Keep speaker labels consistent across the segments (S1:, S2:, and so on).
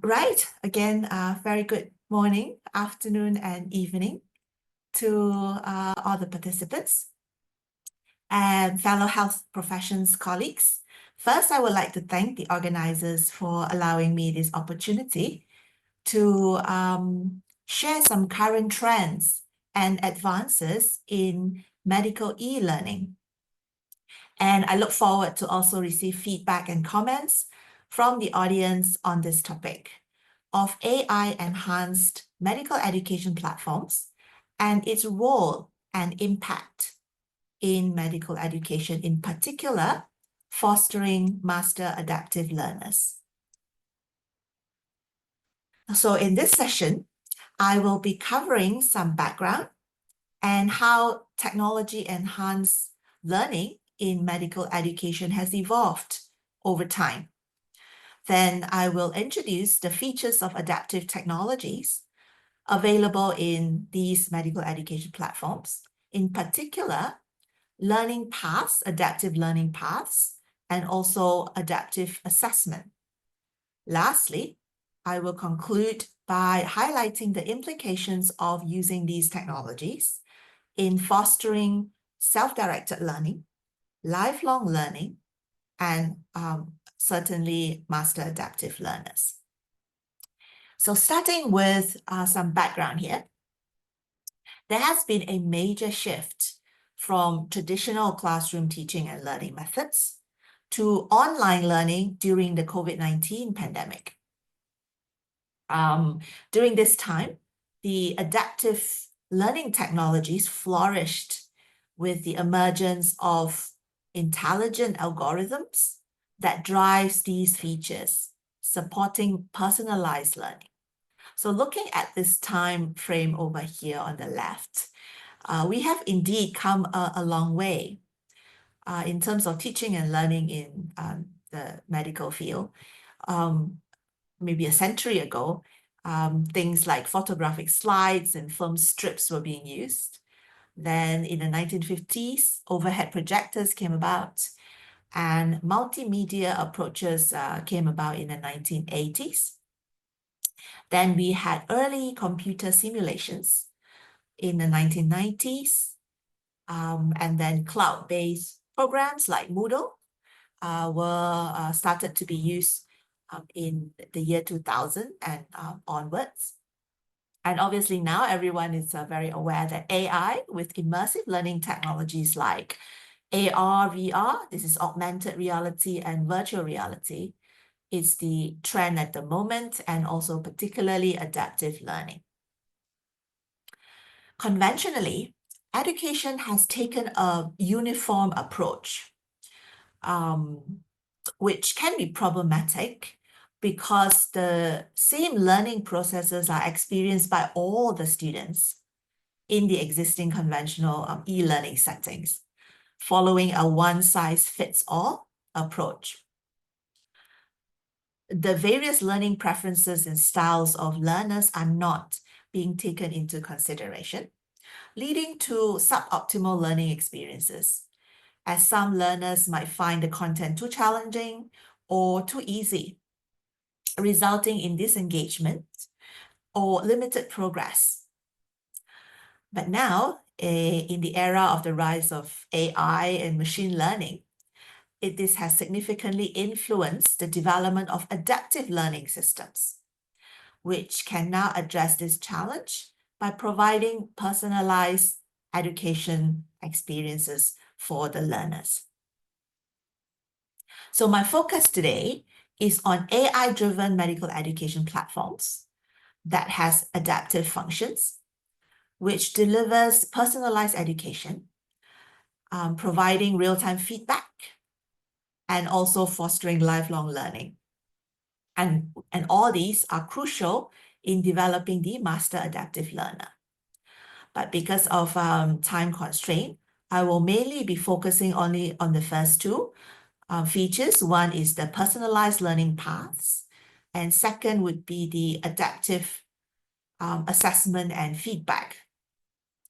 S1: Right, again, very good morning, afternoon, and evening to all the participants and fellow health professions colleagues. First, I would like to thank the organizers for allowing me this opportunity to share some current trends and advances in medical e-learning. And I look forward to also receive feedback and comments from the audience on this topic of AI-enhanced medical education platforms and its role and impact in medical education, in particular, fostering master adaptive learners. So in this session, I will be covering some background and how technology-enhanced learning in medical education has evolved over time. Then I will introduce the features of adaptive technologies available in these medical education platforms, in particular, learning paths, adaptive learning paths, and also adaptive assessment. Lastly, I will conclude by highlighting the implications of using these technologies in fostering self-directed learning, lifelong learning, and certainly master adaptive learners. So starting with some background here, there has been a major shift from traditional classroom teaching and learning methods to online learning during the COVID-19 pandemic. During this time, the adaptive learning technologies flourished with the emergence of intelligent algorithms that drives these features, supporting personalized learning. So looking at this time frame over here on the left, we have indeed come a long way in terms of teaching and learning in the medical field. Maybe a century ago, things like photographic slides and film strips were being used. Then in the 1950s, overhead projectors came about, and multimedia approaches came about in the 1980s. Then we had early computer simulations in the 1990s, and then cloud-based programs like Moodle were started to be used in the year 2000 and onwards. And obviously now everyone is very aware that AI with immersive learning technologies like AR, VR, this is augmented reality and virtual reality, is the trend at the moment, and also particularly adaptive learning. Conventionally, education has taken a uniform approach, which can be problematic because the same learning processes are experienced by all the students in the existing conventional e-learning settings, following a one-size-fits-all approach. The various learning preferences and styles of learners are not being taken into consideration, leading to suboptimal learning experiences, as some learners might find the content too challenging or too easy, resulting in disengagement or limited progress. But now, in the era of the rise of AI and machine learning, this has significantly influenced the development of adaptive learning systems, which can now address this challenge by providing personalized education experiences for the learners. So my focus today is on AI-driven medical education platforms that has adaptive functions, which delivers personalized education, providing real-time feedback, and also fostering lifelong learning. And all these are crucial in developing the master adaptive learner. But because of time constraint, I will mainly be focusing only on the first two features. One is the personalized learning paths, and second would be the adaptive assessment and feedback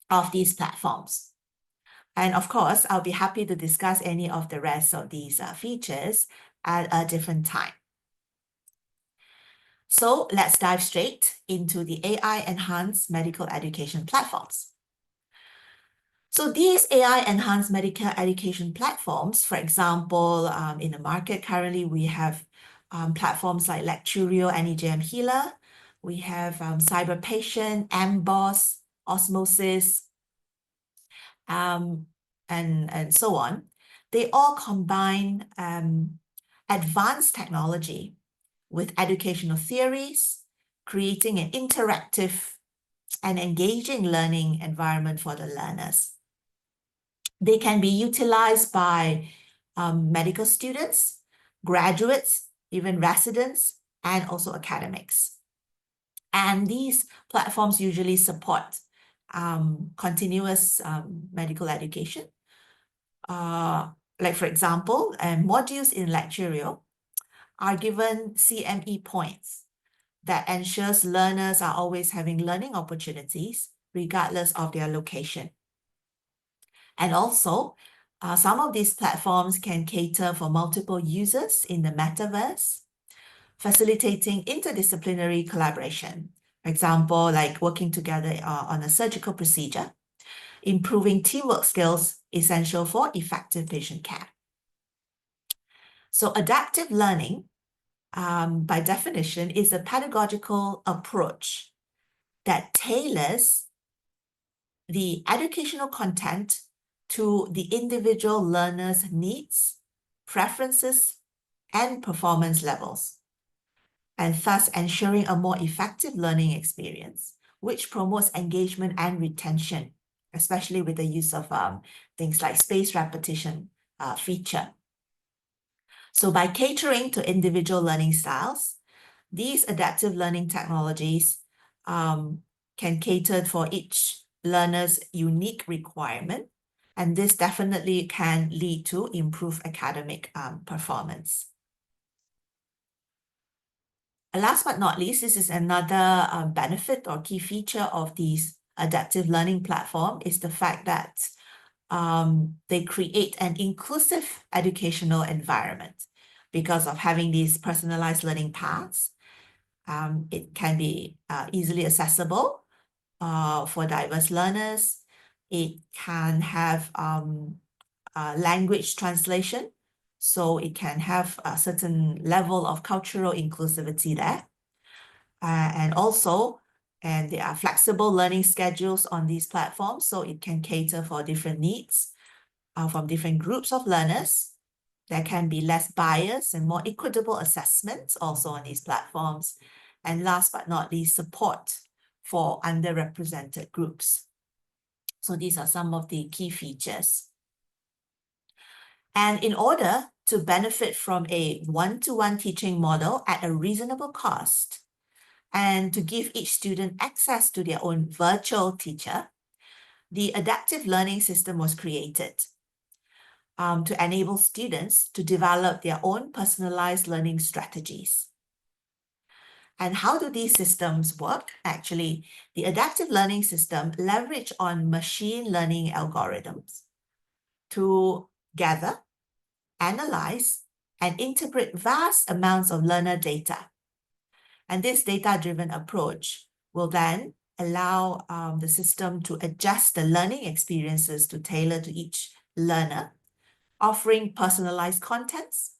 S1: of these platforms. And of course, I'll be happy to discuss any of the rest of these features at a different time. So let's dive straight into the AI-enhanced medical education platforms. So these AI-enhanced medical education platforms, for example, in the market currently, we have platforms like Lecturio and EJM Healer. We have CyberPatient, MBOSS, Osmosis, and so on. They all combine advanced technology with educational theories, creating an interactive and engaging learning environment for the learners. They can be utilized by medical students, graduates, even residents, and also academics. And these platforms usually support continuous medical education. Like for example, modules in Lecturio are given CME points that ensures learners are always having learning opportunities regardless of their location. And also, some of these platforms can cater for multiple users in the metaverse, facilitating interdisciplinary collaboration. For example, like working together on a surgical procedure, improving teamwork skills essential for effective patient care. So adaptive learning, by definition, is a pedagogical approach that tailors the educational content to the individual learner's needs, preferences, and performance levels, and thus ensuring a more effective learning experience, which promotes engagement and retention, especially with the use of things like spaced repetition feature. So by catering to individual learning styles, these adaptive learning technologies can cater for each learner's unique requirement, and this definitely can lead to improved academic performance. And last but not least, this is another benefit or key feature of these adaptive learning platform is the fact that they create an inclusive educational environment because of having these personalized learning paths. It can be easily accessible for diverse learners. It can have language translation, so it can have a certain level of cultural inclusivity there. And there are flexible learning schedules on these platforms, so it can cater for different needs from different groups of learners. There can be less bias and more equitable assessments also on these platforms. And last but not least, support for underrepresented groups. So these are some of the key features. And in order to benefit from a one-to-one teaching model at a reasonable cost, and to give each student access to their own virtual teacher, the adaptive learning system was created to enable students to develop their own personalized learning strategies. And how do these systems work? Actually, the adaptive learning system leverage on machine learning algorithms to gather, analyze, and interpret vast amounts of learner data. And this data-driven approach will then allow the system to adjust the learning experiences to tailor to each learner, offering personalized contents,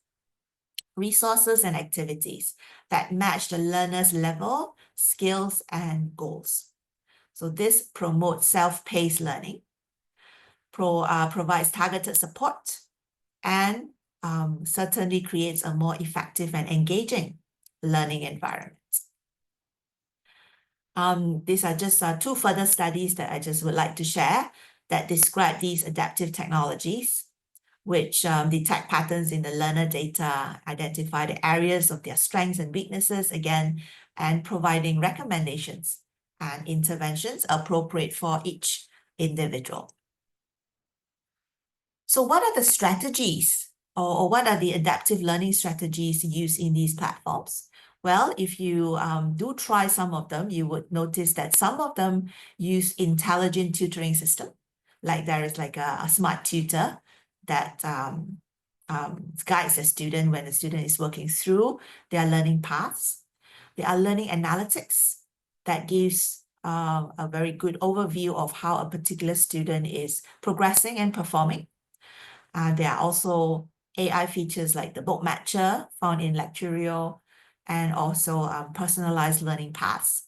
S1: resources, and activities that match the learner's level, skills, and goals. So this promotes self-paced learning, provides targeted support, and certainly creates a more effective and engaging learning environment. These are just two further studies that I just would like to share that describe these adaptive technologies, which detect patterns in the learner data, identify the areas of their strengths and weaknesses again, and providing recommendations and interventions appropriate for each individual. So what are the strategies or what are the adaptive learning strategies used in these platforms? Well, if you do try some of them, you would notice that some of them use intelligent tutoring system. Like there is like a smart tutor that guides the student when the student is working through their learning paths. There are learning analytics that gives a very good overview of how a particular student is progressing and performing. There are also AI features like the book matcher found in Lecturio, and also personalized learning paths.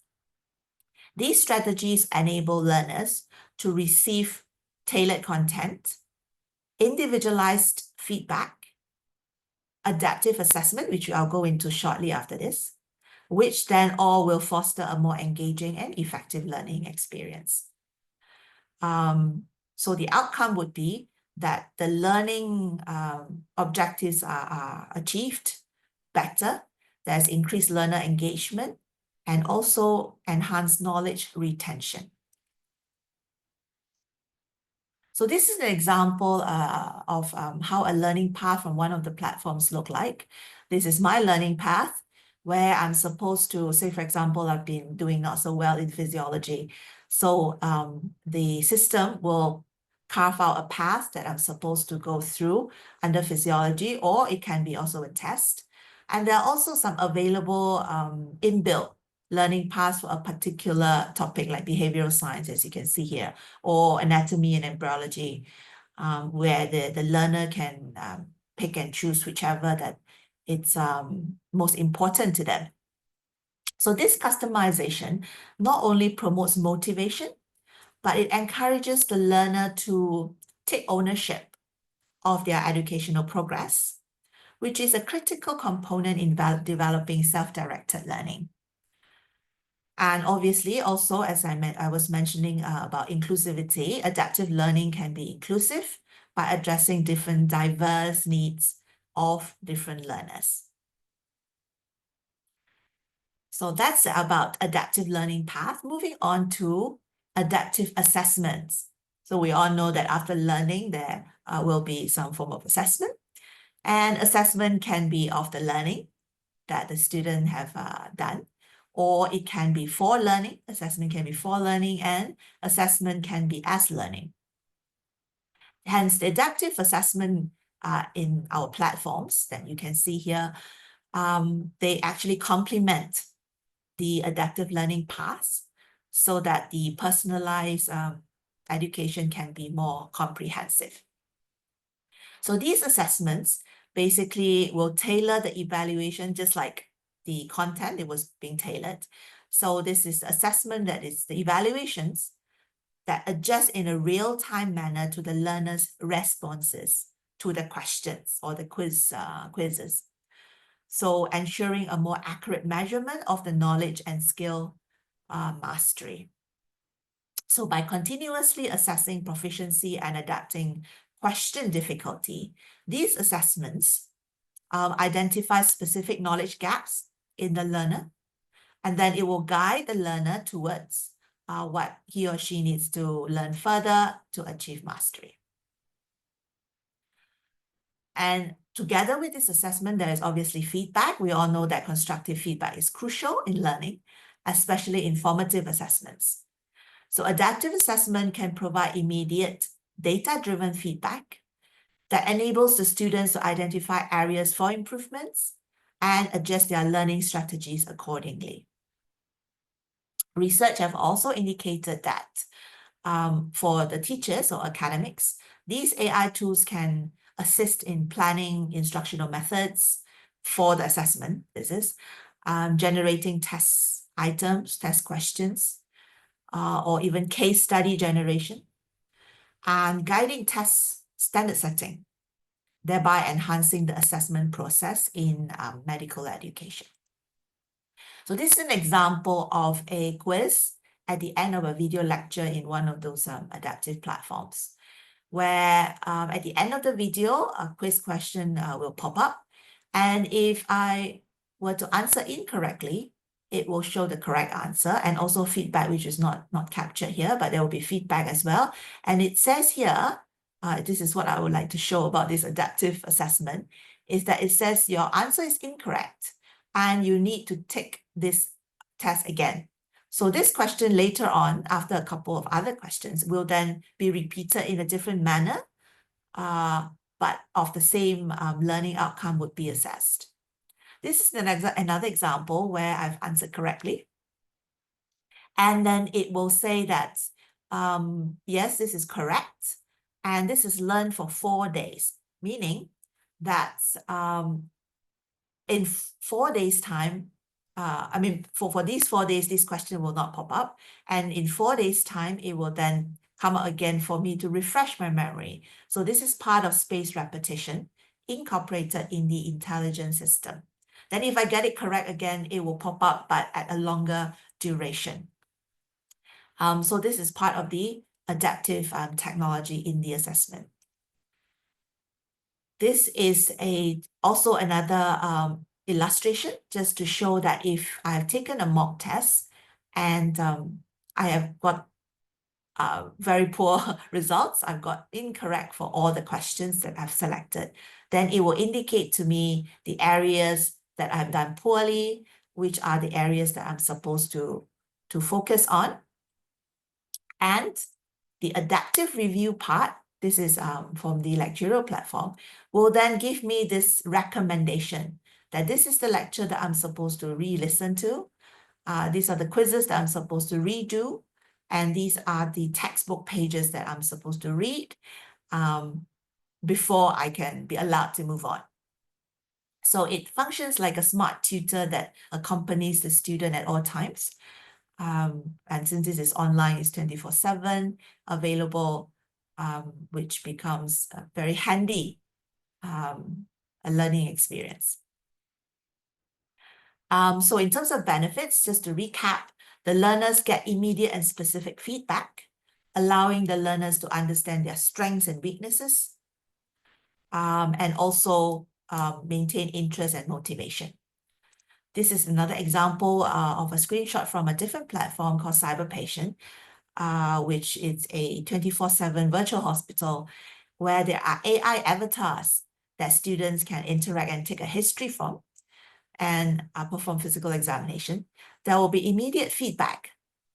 S1: These strategies enable learners to receive tailored content, individualized feedback, adaptive assessment, which I'll go into shortly after this, which then all will foster a more engaging and effective learning experience. So the outcome would be that the learning objectives are achieved better. There's increased learner engagement and also enhanced knowledge retention. So this is an example of how a learning path from one of the platforms look like. This is my learning path where I'm supposed to, say, for example, I've been doing not so well in physiology. So the system will carve out a path that I'm supposed to go through under physiology, or it can be also a test. And there are also some available inbuilt learning paths for a particular topic like behavioral science, as you can see here, or anatomy and embryology, where the learner can pick and choose whichever that it's most important to them. So this customization not only promotes motivation, but it encourages the learner to take ownership of their educational progress, which is a critical component in developing self-directed learning. And obviously, also, as I was mentioning about inclusivity, adaptive learning can be inclusive by addressing different diverse needs of different learners. So that's about adaptive learning path. Moving on to adaptive assessments. So we all know that after learning, there will be some form of assessment. And assessment can be of the learning that the student have done, or it can be for learning. Assessment can be for learning, and assessment can be as learning. Hence, the adaptive assessment in our platforms that you can see here, they actually complement the adaptive learning paths so that the personalized education can be more comprehensive. So these assessments basically will tailor the evaluation just like the content, it was being tailored. So this is assessment that is the evaluations that adjust in a real-time manner to the learner's responses to the questions or the quizzes. So ensuring a more accurate measurement of the knowledge and skill mastery. So by continuously assessing proficiency and adapting question difficulty, these assessments identify specific knowledge gaps in the learner, and then it will guide the learner towards what he or she needs to learn further to achieve mastery. And together with this assessment, there is obviously feedback. We all know that constructive feedback is crucial in learning, especially in formative assessments. So adaptive assessment can provide immediate data-driven feedback that enables the students to identify areas for improvements and adjust their learning strategies accordingly. Research have also indicated that for the teachers or academics, these AI tools can assist in planning instructional methods for the assessment. This is generating test items, test questions, or even case study generation, and guiding test standard setting, thereby enhancing the assessment process in medical education. So this is an example of a quiz at the end of a video lecture in one of those adaptive platforms, where at the end of the video, a quiz question will pop up. And if I were to answer incorrectly, it will show the correct answer, and also feedback, which is not captured here, but there will be feedback as well. And it says here, this is what I would like to show about this adaptive assessment, is that it says your answer is incorrect and you need to take this test again. So this question later on, after a couple of other questions, will then be repeated in a different manner, but of the same learning outcome would be assessed. this is another example where I've answered correctly. And then it will say that, yes, this is correct. And this is learned for 4 days, meaning that in 4 days' time, for these 4 days, this question will not pop up. And in 4 days' time, it will then come out again for me to refresh my memory. So this is part of spaced repetition incorporated in the intelligence system. Then if I get it correct again, it will pop up, but at a longer duration. So this is part of the adaptive technology in the assessment. This is also another illustration just to show that if I've taken a mock test and I have got very poor results, I've got incorrect for all the questions that I've selected, then it will indicate to me the areas that I've done poorly, which are the areas that I'm supposed to focus on. And the adaptive review part, this is from the lecturer platform, will then give me this recommendation that this is the lecture that I'm supposed to re-listen to. These are the quizzes that I'm supposed to redo. And these are the textbook pages that I'm supposed to read before I can be allowed to move on. So it functions like a smart tutor that accompanies the student at all times. And since this is online, it's 24/7 available, which becomes a very handy a learning experience. So in terms of benefits, just to recap, the learners get immediate and specific feedback, allowing the learners to understand their strengths and weaknesses, and also maintain interest and motivation. This is another example of a screenshot from a different platform called CyberPatient, which is a 24/7 virtual hospital where there are AI avatars that students can interact and take a history from and perform physical examination. There will be immediate feedback,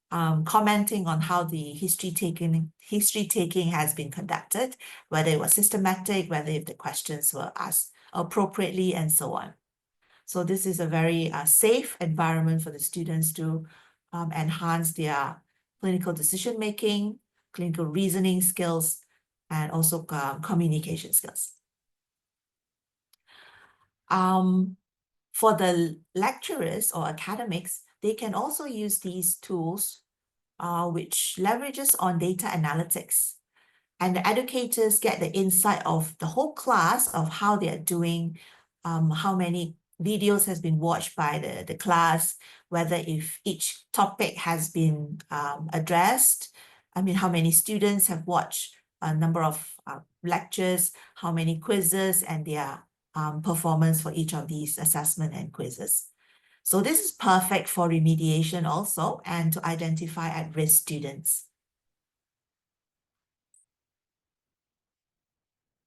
S1: commenting on how the history taking has been conducted, whether it was systematic, whether if the questions were asked appropriately, and so on. So this is a very safe environment for the students to enhance their clinical decision-making, clinical reasoning skills, and also communication skills. For the lecturers or academics, they can also use these tools which leverages on data analytics. And the educators get the insight of the whole class of how they are doing, how many videos has been watched by the class, whether if each topic has been addressed, how many students have watched a number of lectures, how many quizzes, and their performance for each of these assessment and quizzes. So this is perfect for remediation also and to identify at-risk students.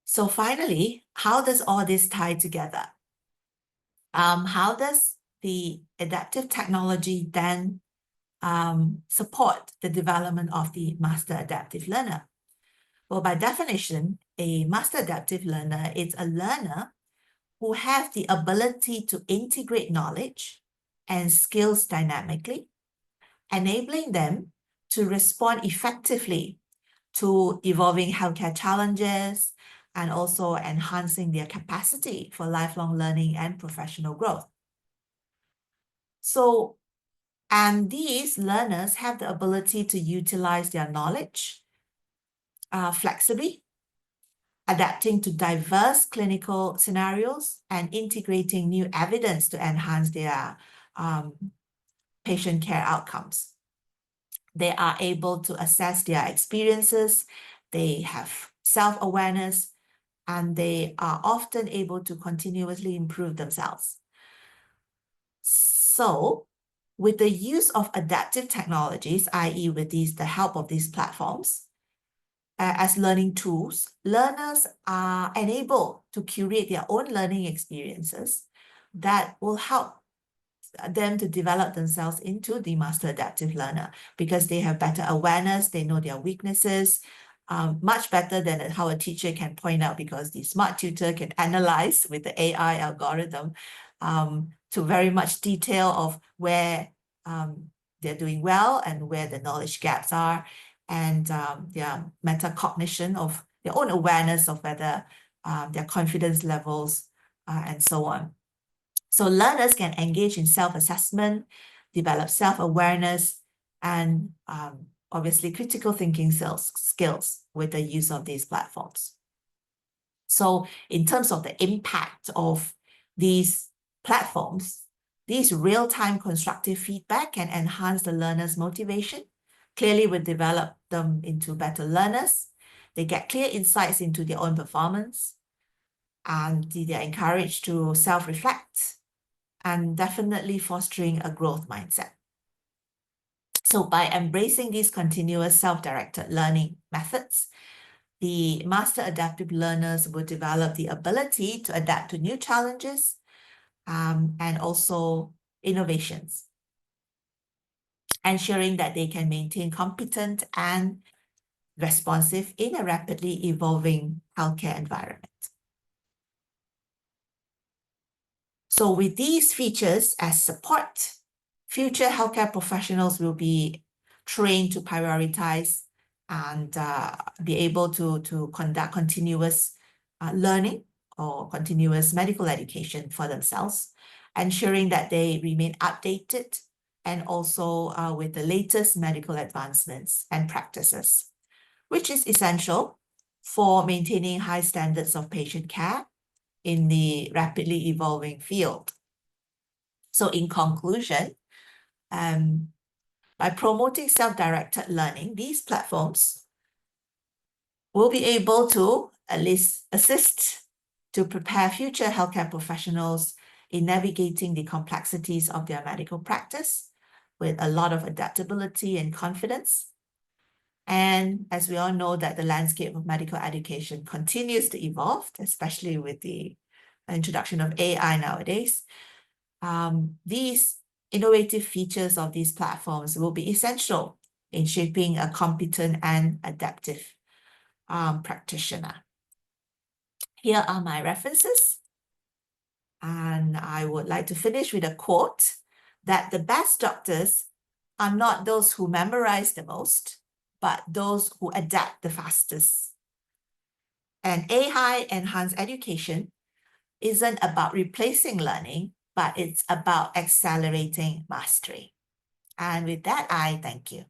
S1: So finally, how does all this tie together? How does the adaptive technology then support the development of the master adaptive learner? Well, by definition, a master adaptive learner is a learner who have the ability to integrate knowledge and skills dynamically, enabling them to respond effectively to evolving healthcare challenges and also enhancing their capacity for lifelong learning and professional growth. So, and these learners have the ability to utilize their knowledge flexibly, adapting to diverse clinical scenarios and integrating new evidence to enhance their patient care outcomes. They are able to assess their experiences, they have self-awareness, and they are often able to continuously improve themselves. So, with the use of adaptive technologies, i.e. with the help of these platforms, as learning tools, learners are enabled to curate their own learning experiences that will help them to develop themselves into the master adaptive learner because they have better awareness, they know their weaknesses, much better than how a teacher can point out because the smart tutor can analyze with the AI algorithm to very much detail of where they're doing well and where the knowledge gaps are, and their metacognition of their own awareness of whether their confidence levels and so on. So learners can engage in self-assessment, develop self-awareness, and obviously critical thinking skills with the use of these platforms. So in terms of the impact of these platforms, these real-time constructive feedback can enhance the learner's motivation. Clearly, will develop them into better learners. They get clear insights into their own performance, and they're encouraged to self-reflect, and definitely fostering a growth mindset. So by embracing these continuous self-directed learning methods, the master adaptive learners will develop the ability to adapt to new challenges and also innovations, ensuring that they can maintain competent and responsive in a rapidly evolving healthcare environment. So with these features as support, future healthcare professionals will be trained to prioritize and be able to conduct continuous learning or continuous medical education for themselves, ensuring that they remain updated and also with the latest medical advancements and practices, which is essential for maintaining high standards of patient care in the rapidly evolving field. So in conclusion, by promoting self-directed learning, these platforms will be able to at least assist to prepare future healthcare professionals in navigating the complexities of their medical practice with a lot of adaptability and confidence. And as we all know that the landscape of medical education continues to evolve, especially with the introduction of AI nowadays, these innovative features of these platforms will be essential in shaping a competent and adaptive practitioner. Here are my references. And I would like to finish with a quote that the best doctors are not those who memorize the most, but those who adapt the fastest. And AI-enhanced education isn't about replacing learning, but it's about accelerating mastery. And with that, I thank you.